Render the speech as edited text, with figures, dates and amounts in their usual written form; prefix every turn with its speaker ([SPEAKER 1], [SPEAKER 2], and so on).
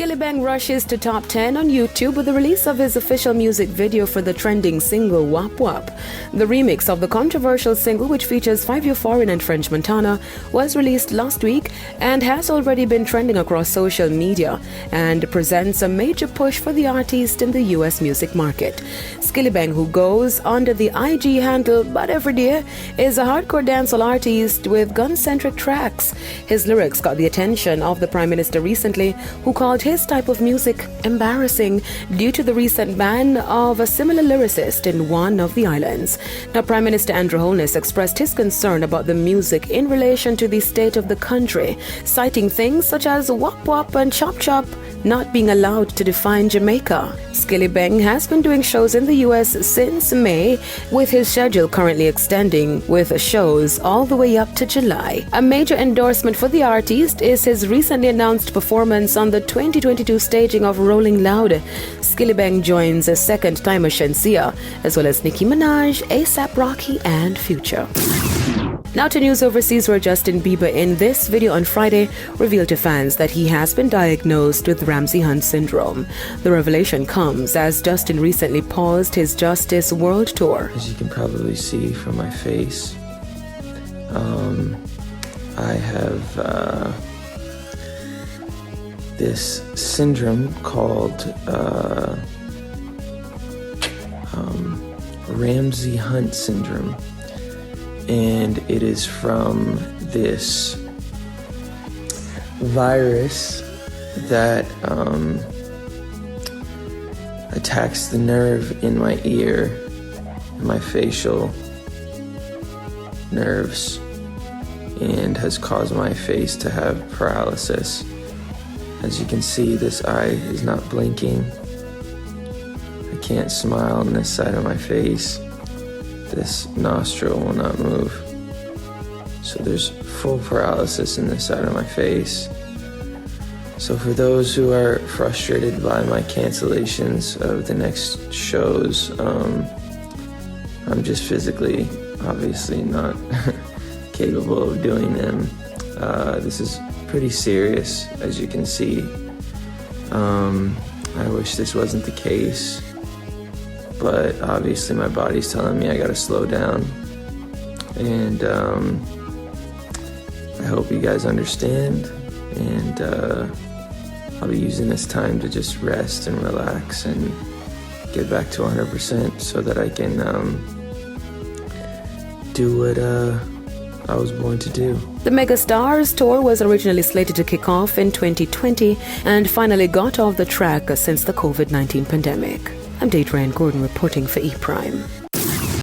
[SPEAKER 1] Skillibeng rushes to top 10 on YouTube with the release of his official music video for the trending single Wap Wap. The remix of the controversial single, which features Fivio Foreign and French Montana, was released last week and has already been trending across social media and presents a major push for the artist in the US music market. Skillibeng, who goes under the IG handle But Every Day, is a hardcore dancehall artist with gun-centric tracks. His lyrics got the attention of the Prime Minister recently, who called his type of music embarrassing due to the recent ban of a similar lyricist in one of the islands. Now, Prime Minister Andrew Holness expressed his concern about the music in relation to the state of the country, citing things such as Wap Wap and Chop Chop not being allowed to define Jamaica. Skillibeng has been doing shows in the US since May, with his schedule currently extending with shows all the way up to July. A major endorsement for the artist is his recently announced performance on the 2022 staging of Rolling Loud. Skillibeng joins a second-timer Shenseea, as well as Nicki Minaj, A$AP Rocky, and Future. Now to news overseas, where Justin Bieber in this video on Friday revealed to fans that he has been diagnosed with Ramsay Hunt syndrome. The revelation comes as Justin recently paused his Justice World Tour.
[SPEAKER 2] As you can probably see from my face, I have this syndrome called Ramsay Hunt syndrome. And it is from this virus that attacks the nerve in my ear and my facial nerves, and has caused my face to have paralysis. As you can see, this eye is not blinking. I can't smile on this side of my face. This nostril will not move. So there's full paralysis in this side of my face. So for those who are frustrated by my cancellations of the next shows, I'm just physically, obviously not capable of doing them. This is pretty serious, as you can see. I wish this wasn't the case, but obviously my body's telling me I gotta slow down. And I hope you guys understand, and I'll be using this time to just rest and relax and get back to 100% so that I can do what I was born to do.
[SPEAKER 1] The Megastars tour was originally slated to kick off in 2020 and finally got off the track since the COVID-19 pandemic. I'm Date Ryan Gordon reporting for ePrime.